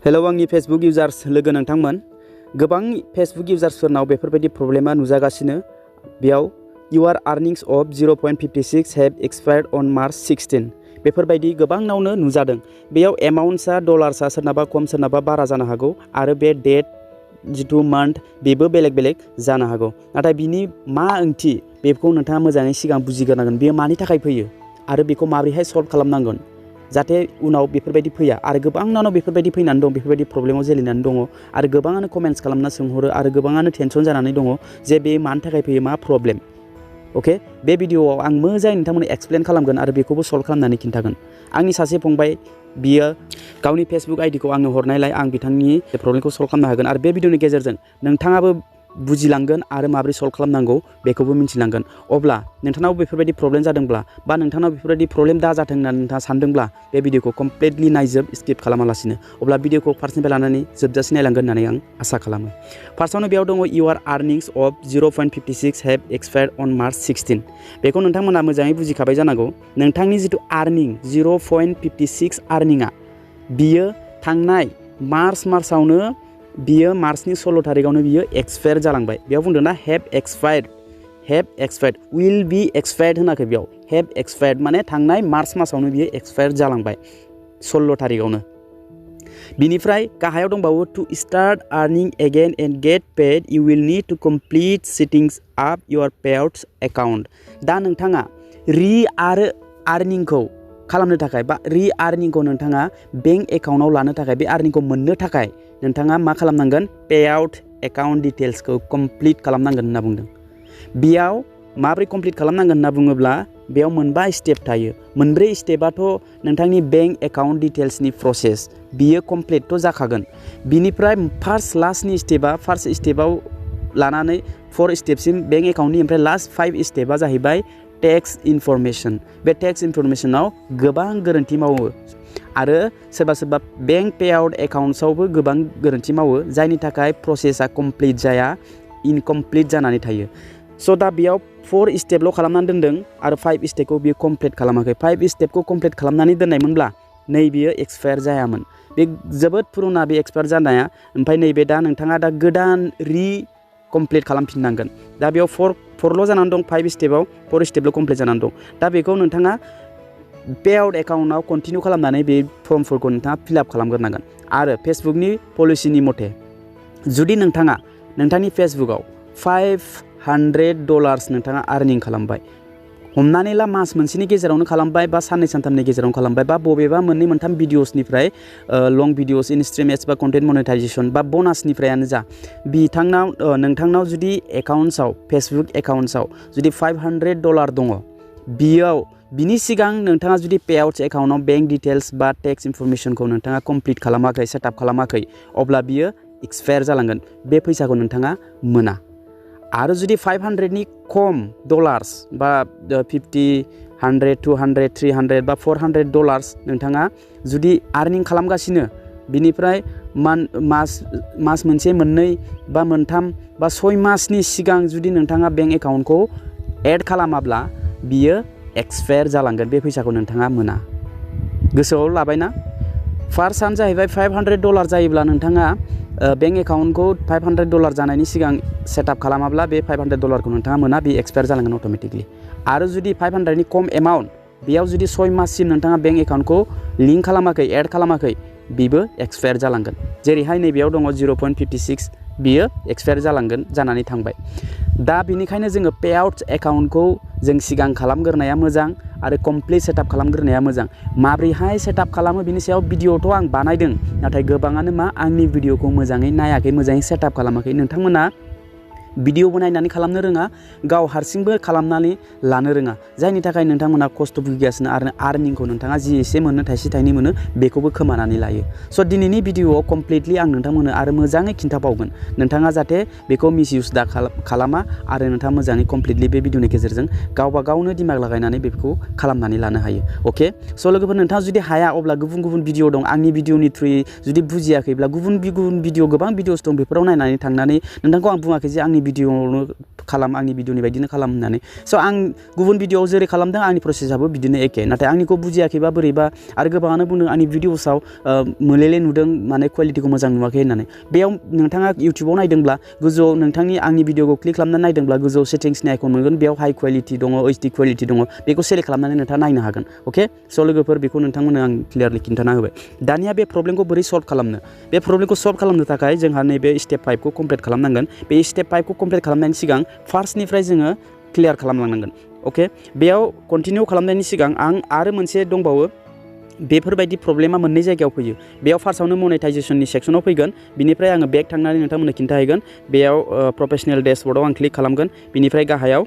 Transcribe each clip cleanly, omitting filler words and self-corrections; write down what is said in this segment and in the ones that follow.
Hello आंनि Facebook इउजार्स लोगो नोंथांमोन गोबां फेसबुक इउजार्सफोरनाव बेफोरबायदि प्रब्लेमा नुजागासिनो बेयाव इउर आर्निंस अफ 0.56 हैव एक्सपायर्ड अन मार्च 16 बेफोरबायदि गोबांनावनो नुजादों बेयाव एमाउन्ट्सआ डलार्सआ सोरनाबा खम सोरनाबा बारा जानो हागौ आरो बे डेट जितु मान्थ बेबो बेलेग बेलेग जानो हागौ नाथाय बिनि मा ओंथि बेखौ नोंथाङा मोजाङै सिगां बुजिग्रोनांगोन बेयो मानि थाखाय फैयो आरो बेखौ माबोरैहाय सल्भ खालामनांगोन जाहाथे उनाव बेफोरबायदि फैया आरो गोबांनावनो बेफोरबायदि फैनानै दं बेफोरबायदि प्रब्लेमाव जेलिनानै दङ आरो गोबाङानो कमेन्ट्स खालामना सोंहरो आरो गोबाङानो टेनसन जानानै दङ जे बे मानि थाखाय फैयो मा प्रब्लेम ओके बे भिडिअआव आं मोजाङै नोंथांमोननो एक्सप्लेन खालामगोन आरो बेखौबो सल्भ खालामनानै खिन्थागोन आंनि सासे फंबाय बियो गावनि फेसबुक आइडिखौ आंनो हरनायलाय आं बिथांनि प्रब्लेमखौ सल्भ खालामनो हागोन आरो बे भिडिअनि गेजेरजों नोंथाङाबो बुजिलांगोन आरो माबोरै सल्भ खालामनांगौ बेखौबो मिन्थिलांगोन अब्ला नोंथांनाव बेफोरबायदि प्रब्लेम जादोंब्ला बा नोंथांनाव बेफोरबायदि प्रब्लेम दाजाथों होननानै नोंथाङा सानदोंब्ला बे भिडिअखौ कमप्लिटलि नायजोब स्किप खालामालासिनो अब्ला भिडिअखौ फार्स्टनिफ्राय लानानै जोबजासिम नायलांगोन होननानै आं आसा खालामो फार्स्टआवनो बेयाव दङ इउर आर्निंस अफ 0.56 हैव एक्सपायर्ड अन मार्च 16 बेखौ नोंथांमोना मोजाङै बुजिखाबाय जानांगौ नोंथांनि जितु आर्निं 0.56 आर्निंआ बियो थांनाय मार्चआवनो बियो मार्चनि 16 तारिखआवनो बियो एक्सपायर जालांबाय बेयाव बुंदों ना have expired will be expired होनाखै बेयाव हैव एक्सपायर्ड माने थांनाय मार्च मासावनो बियो एक्सपायर जालांबाय 16 तारिखआवनो बिनिफ्राय गाहायाव दंबावो to start earning again and get paid you will need to complete settings up your payouts account दा नोंथाङा रि आरो आर्निंखौ खालामनो थाखाय बा रि आर्निंखौ नोंथाङा बेंक एकाउन्टआव लानो थाखाय बे आर्निंखौ मोननो थाखाय नोंथाङा मा खालामनांगोन पेआउट एकाउन्ट डिटेल्सखौ कमप्लिट खालामनांगोन होनना बुंदों बेयाव माबोरै कमप्लिट खालामनांगोन होनना बुङोब्ला बेयाव मोनबा स्टेप थायो मोनब्रै स्टेपआथ' नोंथांनि बेंक एकाउन्ट डिटेल्सनि प्रसेस बियो कमप्लिटथ' जाखागोन बिनिफ्राय लास्टनि स्टेपआ फार्स्ट स्टेपआव लानानै 4 स्टेपसिम बेंक एकाउन्टनि ओमफ्राय लास्ट 5 स्टेपआ जाहैबाय टेक्स इनफरमेशन बे टेक्स इनफरमेशनाव गोबां गोरोन्थि मावो आरो सोरबा बेंक पेआउट एकाउन्ट्सआवबो गोबां गोरोन्थि मावो जायनि थाखाय प्रसेसा कमप्लिट जाया इनकमप्लिट जानानै थायो स' दा बेयाव 4 स्टेपल' खालामनानै दोनदों आरो 5 स्टेपखौ बियो कमप्लिट खालामाखै 5 स्टेपखौ कमप्लिट खालामनानै दोननायमोनब्ला नै बियो एक्सपायार जायामोन बे जोबोद पुरुना बे एक्सपायार जानाया ओमफ्राय नैबे दा नोंथाङा दा गोदान कमप्लिट खालामफिननांगोन दा बेयाव 4ल' जानानै दं 5 स्टेपआव 4 स्टेपल' कमप्लिट जानानै दं दा बेखौ नोंथाङा पेआउट एकाउन्टआव कन्टिनिउ खालामनानै बे फर्मफोरखौ नोंथाङा फिलआप खालामग्रोनांगोन आरो फेसबुकनि पलिसिनि मथे जुदि नोंथाङा नोंथांनि फेसबुकआव $500 नोंथाङा आर्निं खालामबाय हमनानै ला मास मोनसेनि गेजेरावनो खालामबाय बा साननै सानथामनि गेजेरावनो खालामबाय बा बबेबा मोननै मोनथाम भिडिअसनिफ्राय लं भिडिअस इन स्ट्रिम एड्स बा कन्टेन्ट मनेटाइजेसन बा ब'नासनिफ्रायानो जा नोंथांनाव जुदि एकाउन्ट्सआव फेसबुक एकाउन्ट्सआव जुदि $500 दङ बिनि सिगां नोंथाङा जुदि पेआउट्स एकाउन्टआव बेंक डिटेल्स बा टेक्स इनफरमेशनखौ नोंथाङा कमप्लिट खालामाखै सेटआप खालामाखै अब्ला बियो एक्सपायार जालांगोन बे फैसाखौ नोंथाङा मोना आरो जुदि 500नि खम डलार्स बा 50, 100, 200, 300 बा $400 नोंथाङा जुदि आर्निं खालामगासिनो बिनिफ्राय मास मोनसे मोननै बा मोनथाम बा 6 मासनि सिगां जुदि नोंथाङा बेंक एकाउन्टखौ एड खालामाब्ला बियो एक्सपायार जालांगोन बे फैसाखौ नोंथाङा मोना गोसोआव लाबायना फार्स्टआनो जाहैबाय $500 जायोब्ला नोंथाङा बेंक एकाउन्टखौ $500 जानायनि सिगां सेटआप खालामाब्ला बे $500खौ नोंथाङा मोना बे एक्सपायार जालांगोन अट'मेटिकलि आरो जुदि 500नि खम एमाउन्ट बेयाव जुदि 6 माससिम नोंथाङा बेंक एकाउन्टखौ लिंक खालामाखै एड खालामाखै बेबो एक्सपायार जालांगोन जेरैहाय नैबेयाव दङ 0.56 बियो एक्सपायार जानानै थांबाय दा बेनिखायनो जोङो पेआउट एकाउन्टखौ जों सिगां खालामग्रोनाया मोजां आरो कमप्लिट सेटआप खालामग्रोनाया मोजां माब्रैहाय सेटआप खालामो बिनि सायाव भिडिअथ' आं बानायदों नाथाय गोबाङानो आंनि भिडिअखौ मोजाङै नायाखै मोजाङै सेटआप खालामाखै नोंथांमोना भिडिअबो नायनानै खालामनो रोङा गाव हारसिंबो खालामनानै लानो रोङा जायनि थाखाय नोंथांमोना खस्थ' भुगिगासिनो आरो आर्निंखौ नोंथाङा जि एसे मोनो थाइसे थाइनै मोनो बेखौबो खोमानानै लायो स' दिनैनि भिडिअआव कमप्लिटलि आं नोंथांमोननो आरो मोजाङै खिन्थाबावगोन नोंथाङा जाहाथे बेखौ मिसइउस दा खालामा आरो नोंथाङा मोजाङै कमप्लिटलि बे भिडिअनि गेजेरजों गावबा गावनो दिमाग लागायनानै बेखौ खालामनानै लानो हायो अके स' लोगोफोर नोंथाङा जुदि हाया अब्ला गुबुन भिडिअ दं आंनि भिडिअनि थ्रुयै जुदि बुजियाखैब्ला गुबुन भिडिअ गोबां भिडिअस दं बेफोराव नायनानै थांनानै नोंथांखौ आं बुङाखै जे आंनि आंनि भिडिअआवनो खालाम आंनि भिडिअनि बायदिनो खालाम होननानै स' आं गुबुन भिडिअआव जेरै खालामदों आंनि प्रसेसआबो बिदिनो एखे नाथाय आंनिखौ बुजियाखैबा बोरैबा आरो गोबाङानो बुंदों आंनि भिडिअसआव मोलेले नुदों माने क्वालिटिखौ मोजां नुवाखै होननानै बेयाव नोंथाङा इउटिउबाव नायदोंब्ला गोजौआव नोंथांनि आंनि भिडिअखौ क्लिक खालामनानै नायदोंब्ला गोजौआव सेटिंसनि आइकन मोनगोन बेयाव हाइ क्वालिटि दङ HD क्वालिटि दङ बेखौ सेलेक्ट खालामनानै नोंथाङा नायनो हागोन अके स' लोगोफोर बेखौ नोंथांमोननो आं क्लियारलि खिन्थाना होबाय दानिया बे प्रब्लेमखौ बोरै सल्भ खालामनो बे प्रब्लेमखौ सल्भ खालामनो थाखाय जोंहा नैबे स्टेप 5 खौ कमप्लिट खालामनांगोन बे स्टेप 5 खौ कमप्लिट खालामनायनि सिगां फार्स्टनिफ्राय जोङो क्लियार खालामलांनांगोन अके बेयाव कन्टिनिउ खालामनायनि सिगां आं आरो मोनसे दंबावो बेफोरबायदि प्रब्लेमा मोननै जायगायाव फैयो बेयाव फार्स्टआवनो मनेटाइजेशननि सेक्सनाव फैगोन बिनिफ्राय आङो बेक थांनानै नोंथांमोननो खिन्थाहैगोन बेयाव प्रोफेशनेल डेशबर्डआव आं क्लिक खालामगोन बिनिफ्राय गाहायाव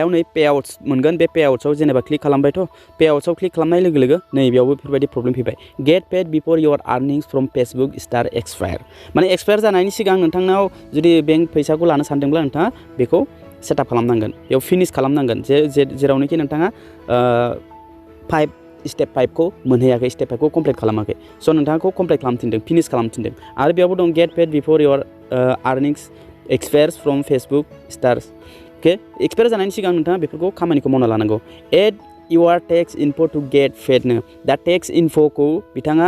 नै पेआउट्स मोनगोन बे पेआउट्सआव जेनेबा क्लिक खालामबायथ' पेआउट्सआव क्लिक खालामनाय लोगो लोगो नै बेयावबो बेफोरबायदि प्रब्लेम फैबाय get paid before your earnings from Facebook star expire माने एक्सपायार जानायनि सिगां नोंथांनाव जुदि बेंक फैसाखौ लानो सानदोंब्ला नोंथाङा बेखौ सेटआप खालामनांगोन बेयाव फिनिश खालामनांगोन जेरावनोखि नोंथाङा 5 स्टेप 5 खौ मोनहैयाखै स्टेप 5 खौ कमप्लिट खालामाखै स' नोंथांखौ कमप्लिट खालामफिनदों फिनिश खालामफिनदों आरो बेयावबो दं get paid before your earnings expires from Facebook stars अके एक्सपायार जानायनि सिगां नोंथाङा बेफोरखौ खामानिखौ मावना लानांगौ add your tax info to get पेडनो दा टेक्स इनफोखौ बिथाङा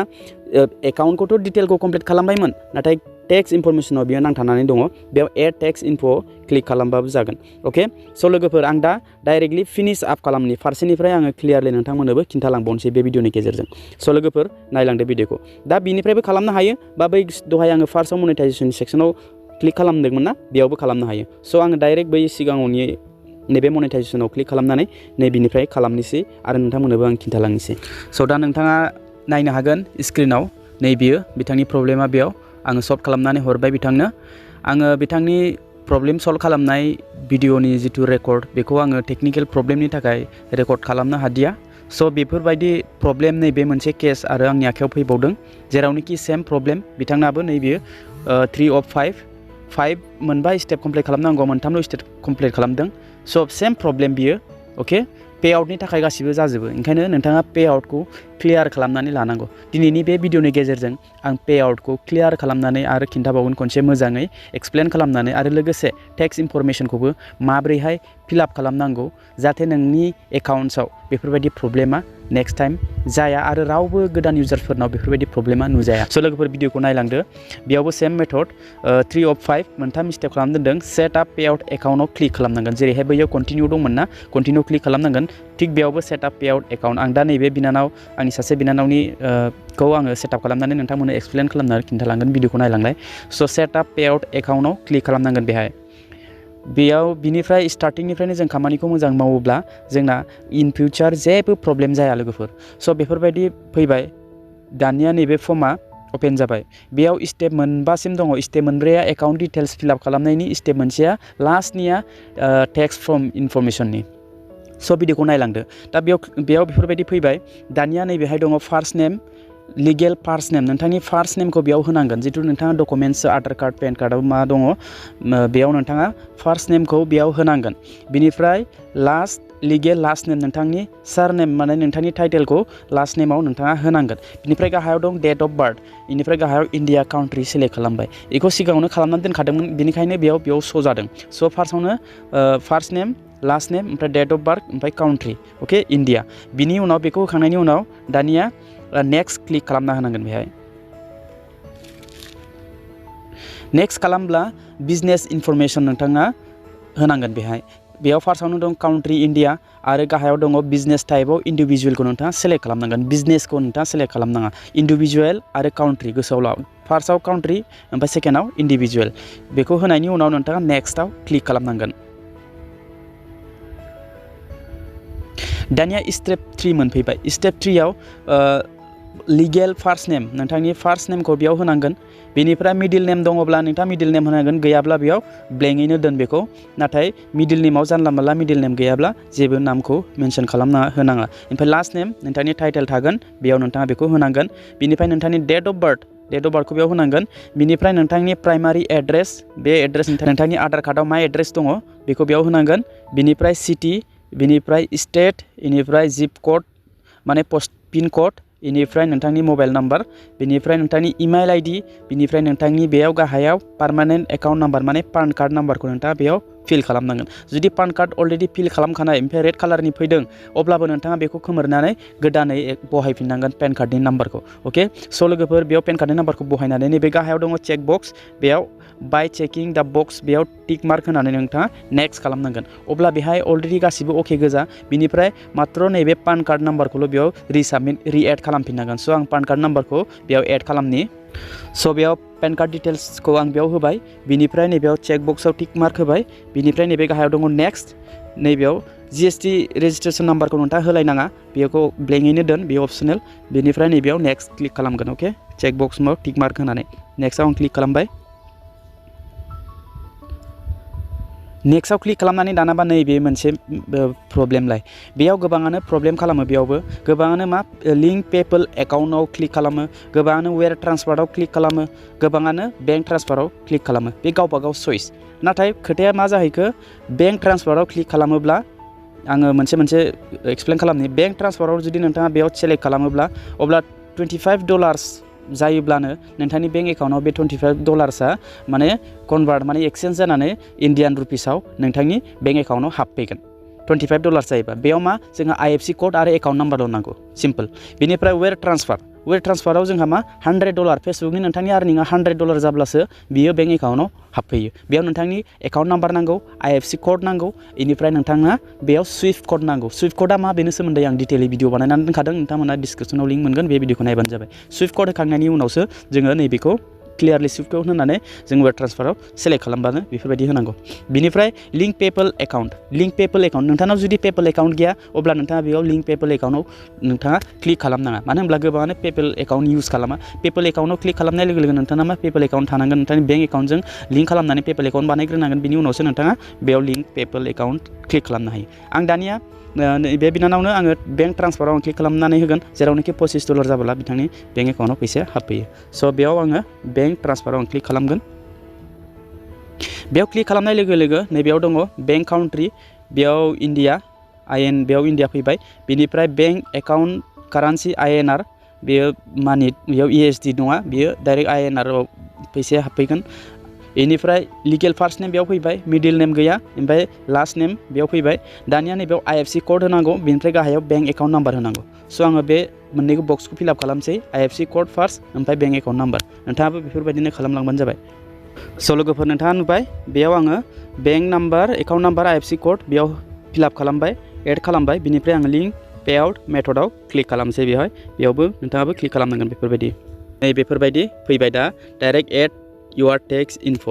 एकाउन्टखौथ' डिटेलखौ कमप्लिट खालामबायमोन नाथाय टेक्स इनफरमेसनाव बियो नांथानानै दङ बेयाव एड टेक्स इनफो क्लिक खालामबाबो जागोन अके स' लोगोफोर आं दा डाइरेक्टलि फिनिश आप खालामनि फारसेनिफ्राय आङो क्लियारलि नोंथांमोननोबो खिन्थालांबावनोसै बे भिडिअनि गेजेरजों स' लोगोफोर नायलांदो भिडिअखौ दा बिनिफ्रायबो खालामनो हायो बा बै दहाय आङो फार्स्टआव मनेटाइजेशन सेक्सनाव क्लिक खालामदोंमोन ना बेयावबो खालामनो हायो स' आङो डाइरेक्ट बै सिगाङावनि नैबे मनेटाइजेशनाव क्लिक खालामनानै नैबेनिफ्राय खालामनोसै आरो नोंथांमोननोबो आं खिन्थालांनोसै स' दा नोंथाङा नायनो हागोन स्क्रिनाव नै बियो बिथांनि प्रब्लेमा बेयाव आङो सल्भ खालामनानै हरबाय बिथांनो आङो बिथांनि प्रब्लेम सल्भ खालामनाय भिडिअनि जिथु रेकर्ड बेखौ आङो टेकनिकेल प्रब्लेमनि थाखाय रेकर्ड खालामनो हादिया स' बेफोरबायदि प्रब्लेम नैबे मोनसे केस आरो आंनि आखायाव फैबावदों जेरावनोखि सेम प्रब्लेम बिथांनाबो नैबेयो 3 of 5 मोनबा स्टेप कमप्लिट खालामनांगौ मोनथामल' स्टेप कमप्लिट खालामदों स' सेम प्रब्लेम बियो अके पेआउटनि थाखाय गासिबो जाजोबो ओंखायनो नोंथाङा पेआउटखौ क्लियार खालामनानै लानांगौ दिनैनि बे भिडिअनि गेजेरजों आं पेआउटखौ क्लियार खालामनानै आरो खिन्थाबावगोन खनसे मोजाङै एक्सप्लेन खालामनानै आरो लोगोसे टेक्स इनफरमेसनखौबो माब्रैहाय फिलआप खालामनांगौ जाहाथे नोंनि एकाउन्ट्सआव बेफोरबायदि प्रब्लेमा नेक्स्ट टाइम जाया आरो रावबो गोदान इउजार्सफोरनाव बेफोरबायदि प्रब्लेमा नुजाया स' लोगोफोर भिडिअखौ नायलांदो बेयावबो सेम मेथड 3 of 5 मोनथाम स्टेप खालाम दोनदों सेट आप पेआउट एकाउन्टआव क्लिक खालामनांगोन जेरैहाय बैयाव कन्टिनिउ दंमोन ना कन्टिनिउ क्लिक खालामनांगोन थिग बेयावबो सेट आप पेआउट एकाउन्ट आं दा नैबे बिनानाव आंनि सासे बिनानावनि खौ आङो सेटआप खालामनानै नोंथांमोननो एक्सप्लेन खालामनानै खिन्थालांगोन भिडिअखौ नायलांलाय स' सेट आप पेआउट एकाउन्टआव क्लिक खालामनांगोन बेयाव बिनिफ्राय स्टार्टिंनिफ्रायनो जों खामानिखौ मोजां मावोब्ला जोंना इन फिउचार जेबो प्रब्लेम जाया लोगोफोर स' बेफोरबायदि फैबाय दानिया नैबे फर्मा अपेन जाबाय बेयाव स्टेप मोनबासिम दङ स्टेप मोनब्रैया एकाउन्ट डिटेल्स फिलआप खालामनायनि स्टेप मोनसेया लास्टनिया टेक्स फ्रम इनफरमेसननि स' भिडिअखौ नायलांदो दा बेयाव बेफोरबायदि फैबाय दानिया नैबेहाय दङ first name legal first name नोंथांनि फार्स्ट नेमखौ बेयाव होनांगोन जिथु नोंथाङा डकुमेन्ट्स आधार कार्ड पेन कार्डआव मा दङ बेयाव नोंथाङा फार्स्ट नेमखौ बेयाव होनांगोन बिनिफ्राय लास्ट लिगेल लास्ट नेम नोंथांनि सारनेम माने नोंथांनि टाइटेलखौ लास्ट नेमाव नोंथाङा होनांगोन बिनिफ्राय गाहायाव दं डेट अफ बार्थ बेनिफ्राय गाहायाव इन्डिया काउन्ट्रि सेलेक्ट खालामबाय बेखौ सिगाङावनो खालामनानै दोनखादोंमोन बेनिखायनो बेयाव श' जादों स' फार्स्टआवनो फार्स्ट नेम लास्ट नेम ओमफ्राय डेट अफ बार्थ ओमफ्राय काउन्ट्रि अके इन्डिया बिनि उनाव बेखौ होखांनायनि उनाव दानिया नेक्स्ट क्लिक खालामना होनांगोन नेक्स्ट खालामब्ला बिजनेस इनफरमेसन नोंथाङा होनांगोन बेयाव फार्स्टआवनो दं काउन्ट्रि इन्डिया आरो गाहायाव दङ बिजनेस टाइपआव इन्डिभिजुवेलखौ नोंथाङा सेलेक्ट खालामनांगोन बिजनेसखौ नोंथाङा सेलेक्ट खालामनाङा इन्डिभिजुवेल आरो काउन्ट्रि गोसोआव ला फार्स्टआव काउन्ट्रि ओमफ्राय सेकेन्डआव इन्डिभिजुवेल बेखौ होनायनि उनाव नोंथाङा नेक्स्टआव क्लिक खालामनांगोन दानिया स्टेप 3 मोनफैबाय स्टेप 3आव लिगेल फार्स्ट नेम नोंथांनि फार्स्ट नेमखौ बेयाव होनांगोन बेनिफ्राय मिडिल नेम दङब्ला नोंथाङा मिडिल नेम होनांगोन गैयाब्ला बेयाव ब्लेंकैनो दोन बेखौ नाथाय मिडिल नेमाव जानला मानला मिडिल नेम गैयाब्ला जेबो नामखौ मेनसन खालामना होनाङा ओमफ्राय लास्ट नेम नोंथांनि टाइटेल थागोन बेयाव नोंथाङा बेखौ होनांगोन बिनिफ्राय नोंथांनि डेट अफ बार्थखौ बेयाव होनांगोन बिनिफ्राय नोंथांनि प्राइमारि एड्रेस बे एड्रेस नोंथांनि आधार कार्डआव मा एड्रेस दङ बेखौ बेयाव होनांगोन बिनिफ्राय सिटि बिनिफ्राय स्टेट बेनिफ्राय जिप कड माने पिन कड बेनिफ्राय नोंथांनि मबाइल नाम्बार, बेनिफ्राय नोंथांनि इमेल आइडि, बेनिफ्राय नोंथांनि बेयाव गाहायाव पार्मानेन्ट एकाउन्ट नाम्बार माने पान कार्ड नाम्बारखौ नोंथाङा बेयाव फिल खालामनांगोन। जुदि पान कार्ड अलरेडि फिल खालामखानाय ओमफ्राय रेड कालारनि फैदों अब्लाबो नोंथाङा बेखौ खोमोरनानै गोदानै बहायफिननांगोन पेन कार्डनि नाम्बारखौ। अके स' लोगोफोर बेयाव पेन कार्डनि नाम्बारखौ बहायनानै नैबे गाहायाव दङ चेक बक्स, बेयाव बाय चेकिं दा बक्स बेयाव टिक मार्क होनानै नोंथाङा नेक्स्ट खालामनांगोन। अब्ला बेहाय अलरेडि गासिबो अके गोजा, बिनिफ्राय मात्र नैबे पान कार्ड नाम्बारखौल' बेयाव रिएड खालामफिननांगोन। स' आं पान कार्ड नाम्बारखौ बेयाव एड खालामनि। स' बेयाव पेन कार्ड डिटेल्सखौ आं बेयाव होबाय, बिनिफ्राय नैबेयाव चेक बक्सआव टिक मार्क होबाय, बिनिफ्राय नैबे गाहायाव दङ नेक्स्ट, नैबेयाव GST रेजिस्ट्रेसन नाम्बारखौ नोंथाङा होलायनाङा, बेखौ ब्लेंकैनो दोन, बेयो अपसनेल। बेनिफ्राय नैबेयाव नेक्स्ट क्लिक खालामगोन। अके चेक बक्सआव टिक मार्क होनानै नेक्स्टआव आं क्लिक खालामबाय। नेक्स्टआव क्लिक खालामनानै दानाबा नैबे मोनसे प्रब्लेमलाय, बेयाव गोबाङानो प्रब्लेम खालामो, बेयावबो गोबाङानो मा लिंक पेपल एकाउन्टआव क्लिक खालामो, गोबाङानो वेर ट्रान्सफाराव क्लिक खालामो, गोबाङानो बेंक ट्रान्सफाराव क्लिक खालामो, बे गावबा गाव चइस। नाथाय खोथाया मा जाहैखो, बेंक ट्रान्सफाराव क्लिक खालामोब्ला आङो मोनसे एक्सप्लेन खालामनि। बेंक ट्रान्सफाराव जुदि नोंथाङा बेयाव सेलेक्ट खालामोब्ला अब्ला $25 जायोब्लानो नोंथांनि बेंक एकाउन्टआव बे $25 माने कनभार्ट माने एक्सचेन्ज जानानै इन्डियान रुपिसाव नोंथांनि बेंक एकाउन्टआव हाबफैगोन। $25 जायोबा बेयाव मा जोंहा IFSC कोड आरो एकाउन्ट नाम्बारल' नांगौ, सिम्पल। बेनिफ्राय वेर ट्रान्सफाराव जोंहा मा $100, फेसबुकनि नोंथांनि आर्निंआ $100 जाब्लासो बियो बेंक एकाउन्टआव हाबफैयो। बेयाव नोंथांनि एकाउन्ट नाम्बार नांगौ, IFSC कोड नांगौ, बेनिफ्राय नोंथाङा बेयाव सुइफ्ट कोड नांगौ। सुइफ्ट कोडआ मा बेनि सोमोन्दै आं डिटेलि भिडिअ बानायनानै दोनखादों, नोंथांमोना डिसक्रिप्सनाव लिंक मोनगोन, बे भिडिअखौ नायबानो जाबाय। सुइफ्ट कोड होखांनायनि उनावसो जोङो नैबेखौ क्लियारलि सुइफ्ट कोड होनानै जों वेर ट्रान्सफाराव सेलेक्ट खालामबानो बेफोरबायदि होनांगौ। बिनिफ्राय लिंक पेपल एकाउन्ट, नोंथांनाव जुदि पेपल एकाउन्ट गैया अब्ला नोंथाङा बेयाव लिंक पेपल एकाउन्टआव नोंथाङा क्लिक खालामनाङा, मानो होनब्ला गोबाङानो पेपल एकाउन्ट इउज खालामा। पेपल एकाउन्टआव क्लिक खालामनाय लोगो लोगो नोंथाङा मा पेपल एकाउन्ट थानांगोन, नोंथांनि बेंक एकाउन्टजों लिंक खालामनानै पेपल एकाउन्ट बानायग्रोनांगोन, बिनि उनावसो नोंथाङा बेयाव लिंक पेपल एकाउन्ट क्लिक खालामनो हायो। आं दानिया बे बिनानावनो आङो बेंक ट्रान्सफाराव आं क्लिक खालामनानै होगोन, जेरावनोखि $25 जाब्ला बिथांनि बेंक एकाउन्टआव फैसाया हाबफैयो। स' बेयाव आङो बेंक ट्रान्सफाराव आं क्लिक खालामगोन। बेयाव क्लिक खालामनाय लोगो लोगो नैबेयाव दङ बेंक काउन्ट्रि, बेयाव इन्डिया, बेयाव इन्डिया फैबाय। बिनिफ्राय बेंक एकाउन्ट कारेन्सि INR, बेयो मानि बेयाव ESD नङा, बियो डाइरेक्ट INR आव फैसाया हाबफैगोन। बेनिफ्राय लिगेल फार्स्ट नेम बेयाव फैबाय, मिडिल नेम गैया, ओमफ्राय लास्ट नेम बेयाव फैबाय। दानिया नैबेयाव IFSC कोड होनांगौ, बेनिफ्राय गाहायाव बेंक एकाउन्ट नाम्बार होनांगौ। स' आङो बे मोननैखौ बक्सखौ फिलआप खालामसै, IFSC कोड फार्स्ट ओमफ्राय बेंक एकाउन्ट नाम्बार। नोंथाङाबो बेफोरबायदिनो खालामलांबानो जाबाय। स' लोगोफोर नोंथाङा नुबाय, बेयाव आङो bank number, account number, IFSC code बेयाव फिलआप खालामबाय, एड खालामबाय। बिनिफ्राय आङो लिंक पेआउट मेथडआव क्लिक खालामसै, बेयावबो नोंथाङाबो क्लिक खालामनांगोन बेफोरबायदि। बेफोरबायदि फैबाय दा direct add your takes enough'.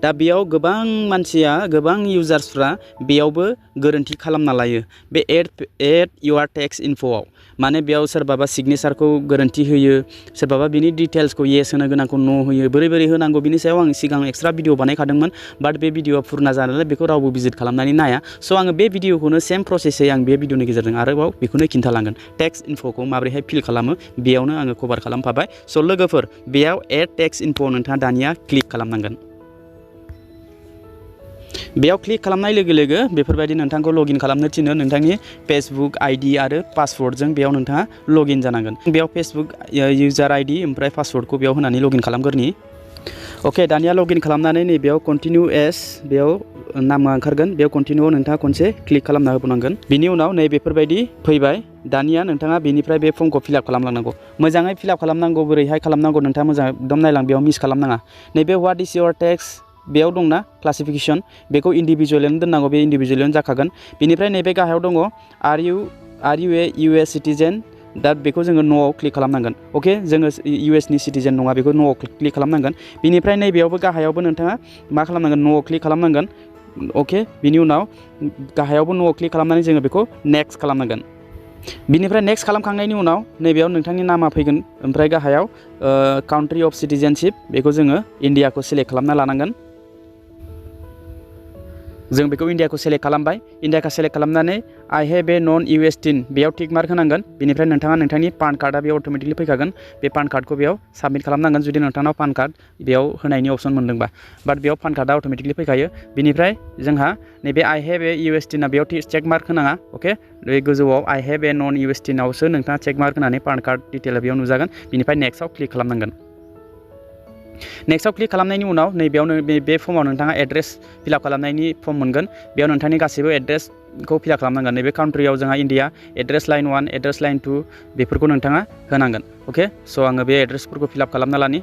दा बेयाव गोबां मानसिया, गोबां इउजार्सफ्रा बेयावबो गोरोन्थि खालामना लायो बे एड इउआर टेक्स इनफ'आव। माने बेयाव सोरबाबा सिगनेचारखौ गोरोन्थि होयो, सोरबाबा बिनि डिटेल्सखौ येस होनो गोनांखौ नो होयो, बोरै होनांगौ बिनि सायाव आं सिगां एक्सट्रा भिडिअ बानायखादोंमोन, बाट बे भिडिअआ फुरना जानानै बेखौ रावबो भिजिट खालामनानै नाया। स' आङो बे भिडिअखौनो सेम प्रसेसै आं बे भिडिअनि गेजेरजों आरोबाव बेखौनो खिन्थालांगोन, टेक्स इनफ'खौ माबोरैहाय फिल खालामो बेयावनो आङो कभार खालामफाबाय। स' लोगोफोर बेयाव एड टेक्स इनफ' नोंथाङा दानिया क्लिक खालामनांगोन। बेयाव क्लिक खालामनाय लोगो लोगो बेफोरबायदि नोंथांखौ लगइन खालामनो थिनो, नोंथांनि फेसबुक आइडि आरो पासवर्डजों बेयाव नोंथाङा लगइन जानांगोन। बेयाव फेसबुक इउजार आइडि ओमफ्राय पासवर्डखौ बेयाव होनानै लगइन खालामग्रोनि। अके दानिया लगइन खालामनानै नैबेयाव कन्टिनिउ एस बेयाव नामा ओंखारगोन, बेयाव कन्टिनिउआव नोंथाङा खनसे क्लिक खालामना होबावनांगोन। बिनि उनाव नैबेफोरबायदि फैबाय। दानिया नोंथाङा बेनिफ्राय बे फर्मखौ फिलआप खालामलांनांगौ, मोजाङै फिलआप खालामनांगौ। बोरैहाय खालामनांगौ नोंथाङा मोजाङै एकदम नायलां, बेयाव मिस खालामनाङा। नैबे व्हाट इज इउर टेक्स बेयाव दंना क्लासिफिकेसन, बेखौ इन्डिभिजुवेलनो दोननांगौ, बे इन्डिभिजुवेलनो जाखागोन। बिनिफ्राय नैबे गाहायाव दङ आर इउ ए US सिटिजेन, दा बेखौ जोङो न'आव क्लिक खालामनांगोन। अके जोङो US नि सिटिजेन नङा, बेखौ न'आव क्लिक खालामनांगोन। बिनिफ्राय नैबेयावबो गाहायावबो नोंथाङा मा खालामनांगोन, न'आव क्लिक खालामनांगोन। अके बिनि उनाव गाहायावबो न'आव क्लिक खालामनानै जोङो बेखौ नेक्स्ट खालामनांगोन। बिनिफ्राय नेक्स्ट खालामखांनायनि उनाव नैबेयाव नोंथांनि नामा फैगोन, ओमफ्राय गाहायाव काउन्ट्रि अफ सिटिजेनशिप बेखौ जोङो इन्डियाखौ सिलेक्ट खालामना लानांगोन। जों बेखौ इन्डियाखौ सेलेक्ट खालामबाय इन्डियाखौ सेलेक्ट खालामनानै I have a non US बेयाव टिक मार्क होनांगोन बेनिफ्राय नोंथाङा नोंथांनि पान कार्डआ बेयाव अट'मेटिकलि फैखागोन बे पान कार्डखौ बेयाव साबमिट खालामनांगोन जुदि नोंथांनाव पान कार्ड बेयाव होनायनि अपसन मोनदोंबा बाट बेयाव पान कार्डआ अट'मेटिकलि फैखायो बिनिफ्राय जोंहा नैबे आई हेव ए US ना बेयाव चेक मार्क होनाङा अके बे गोजौआव I have a non US आवसो नोंथाङा चेक मार्क होनानै पान कार्ड डिटेला बेयाव नुजागोन बिनिफ्राय नेक्स्टआव क्लिक खालामनांगोन नेक्स्टआव क्लिक खालामनायनि उनाव नैबेयावनो बे फर्माव नोंथाङा एड्रेस फिलआप खालामनायनि फर्म मोनगोन बेयाव नोंथांनि गासैबो एड्रेसखौ फिलआप खालामनांगोन नैबे काउन्ट्रियाव जोंहा India address line 1 address line 2 बेफोरखौ नोंथाङा होनांगोन अके स' आङो बे एड्रेसफोरखौ फिलआप खालामना लानि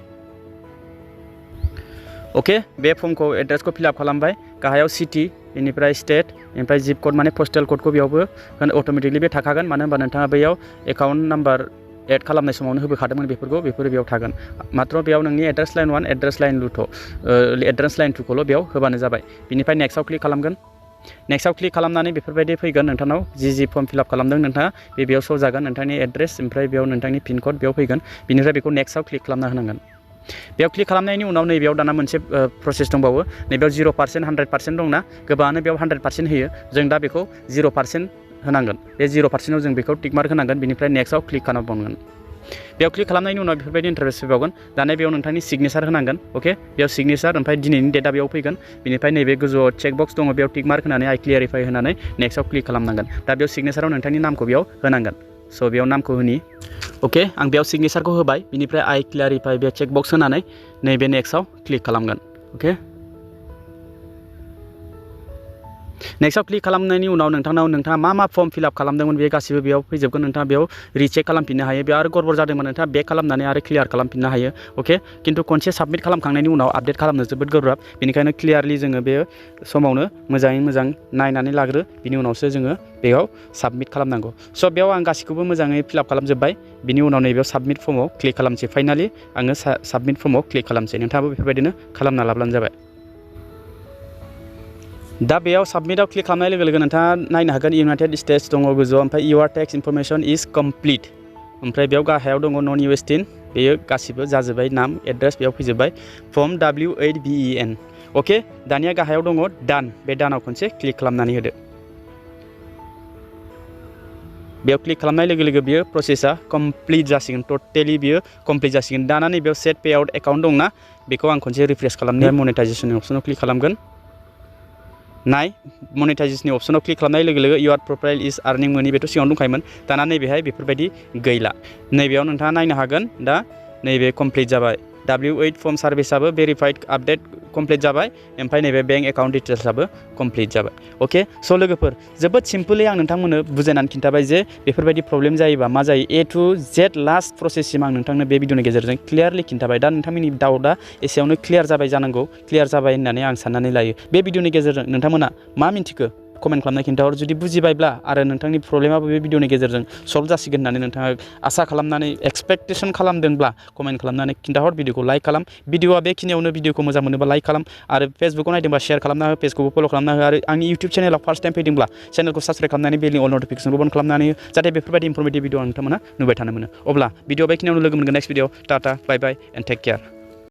अके बे फर्मखौ एड्रेसखौ फिलआप खालामबाय गाहायाव सिटि बेनिफ्राय स्टेट बेनिफ्राय जिप कड माने पस्टेल क'डखौ बेयावबो अट'मेटिकलि बे थाखागोन मानो होनबा नोंथाङा बैयाव एकाउन्ट नाम्बार एड खालामनाय समावनो होबोखादोंमोन बेफोर बेयाव थागोन मात्र बेयाव नोंनि एड्रेस लाइन 1 एड्रेस लाइन 2 खौल' बेयाव होबानो जाबाय बिनिफ्राय नेक्स्टआव क्लिक खालामगोन नेक्स्टआव क्लिक खालामनानै बेफोरबायदि फैगोन नोंथांनाव जि फर्म फिलआप खालामदों नोंथाङा बेयाव श' जागोन नोंथांनि एड्रेस ओमफ्राय बेयाव नोंथांनि पिन कड बेयाव फैगोन बिनिफ्राय बेखौ नेक्स्टआव क्लिक खालामना होनांगोन बेयाव क्लिक खालामनायनि उनाव नैबेयाव दाना मोनसे प्रसेस दंबावो नैबेयाव 0% 100% दंना गोबाङानो बेयाव 100% होयो जों दा बेखौ 0% होनांगोन बे 0%आव जों बेखौ टिक मार्क होनांगोन बिनिफ्राय नेक्स्टआव क्लिक खालामबावनांगोन बेयाव क्लिक खालामनायनि उनाव बेफोरबायदि इन्टारफेस फैबावगोन दाना बेयाव नोंथांनि सिगनेचार होनांगोन अके बेयाव सिगनेचार ओमफ्राय दिनैनि डेटआ बेयाव फैगोन बिनिफ्राय नैबे गोजौआव चेकबक्स दङ बेयाव टिक मार्क होनानै आई क्लियारिफाइ होनानै नेक्स्टआव क्लिक खालामनांगोन दा बेयाव सिगनेचाराव नोंथांनि नामखौ बेयाव होनांगोन स' बेयाव नामखौ होनि अके आं बेयाव सिगनेचारखौ होबाय बिनिफ्राय आई क्लियारिफाइ बे चेकबक्स होनानै नैबे नेक्स्टआव क्लिक खालामगोन अके नेक्स्टआव क्लिक खालामनायनि उनाव नोंथाङा मा फर्म फिलआप खालामदोंमोन बे गासिबो बेयाव फैजोबगोन नोंथाङा बेयाव रिचेक खालामफिननो हायो बेयाव आरो गड़बड़ जादोंमोन नोंथाङा बेक खालामनानै आरो क्लियार खालामफिननो हायो अके खिन्थु खनसे साबमिट खालामखांनायनि उनाव आपडेट खालामनो जोबोद गोब्राब बेनिखायनो क्लियारलि जोङो बे समावनो मोजाङै मोजां नायनानै लाग्रो बिनि उनावसो जोङो बेयाव साबमिट खालामनांगौ स' बेयाव आं गासिखौबो मोजाङै फिलआप खालामजोब्बाय बिनि उनाव नैबेयाव साबमिट फर्माव क्लिक खालामसै फाइनालि आङो साबमिट फर्माव क्लिक खालामसै नोंथाङाबो बेफोरबायदिनो खालामना लाब्लानो जाबाय दा बेयाव साबमिटआव क्लिक खालामनाय लोगो लोगो नोंथाङा नायनो हागोन इउनाइटेड स्टेट्स दङ गोजौआव ओमफ्राय इउआर टेक्स इनफरमेसन इज कमप्लिट ओमफ्राय बेयाव गाहायाव दङ नन US बेयो गासिबो जाजोब्बाय नाम एड्रेस बेयाव फैजोब्बाय फर्म W8BEN अके दानिया गाहायाव दङ डान बे डानाव खनसे क्लिक खालामनानै होदो बेयाव क्लिक खालामनाय लोगो लोगो बियो प्रसेसा कमप्लिट जासिगोन टटेलि बियो कमप्लिट जासिगोन दाना नैबेयाव सेट पेआउट एकाउन्ट दंना बेखौ आं खनसे रिफ्रेस खालामनाय मनेटाइजेसननि अपसनाव क्लिक खालामगोन नाय मनेटाइजेसननि अपसनाव क्लिक खालामनाय लोगो लोगो इउआर प्रफाइल इज आर्निं मोनि बेथ' सिगाङाव दंखायोमोन दाना नैबेहाय बेफोरबायदि गैला नैबेयाव नोंथाङा नायनो हागोन दा नैबे कमप्लिट जाबाय W8 फर्म सार्भिसाबो भेरिफाइड आपडेट कमप्लिट जाबाय ओमफ्राय नैबे बेंक एकाउन्ट डिटेल्सआबो कमप्लिट जाबाय अके स' लोगोफोर जोबोद सिम्पलै आं नोंथांमोननो बुजायनानै खिन्थाबाय जे बेफोरबायदि प्रब्लेम जायोबा मा जायो A to Z लास्ट प्रसेससिम आं नोंथांनो बे भिडिअनि गेजेरजों क्लियारलि खिन्थाबाय दा नोंथांमोननि डाउटआ एसेयावनो क्लियार जाबाय जानांगौ क्लियार जाबाय होननानै आं साननानै लायो बे भिडिअनि गेजेरजों नोंथांमोना मा मिन्थिखो कमेन्ट खालामना खिन्थाहर जुदि बुजिबायब्ला आरो नोंथांनि प्रब्लेमाबो बे भिडिअनि गेजेरजों सल्भ जासिगोन होननानै नोंथाङा आसा खालामनानै एक्सपेक्टेसन खालामदोंब्ला कमेन्ट खालामनानै खिन्थाहर भिडिअखौ लाइक खालाम भिडिअआ बेखिनियावनो भिडिअखौ मोजां मोनोबा लाइक खालाम आरो फेसबुकआव नायदोंबा शेयार खालामना हो पेजखौबो फल' खालामना हो आरो आंनि इउटिउब चेनेलाव फार्स्ट टाइम फैदोंब्ला चेनेलखौ साबस्क्राइब खालामनानै बेलनि अल नटिफिकेसनखौ बन खालामनानै हो जाहाथे बेफोरबायदि इनफरमेटिभ भिडिअ नोंथांमोना नुबाय थानो मोनो अब्ला भिडिअ बेखिनियावनो लोगो मोनगोन next video tata bye bye and take care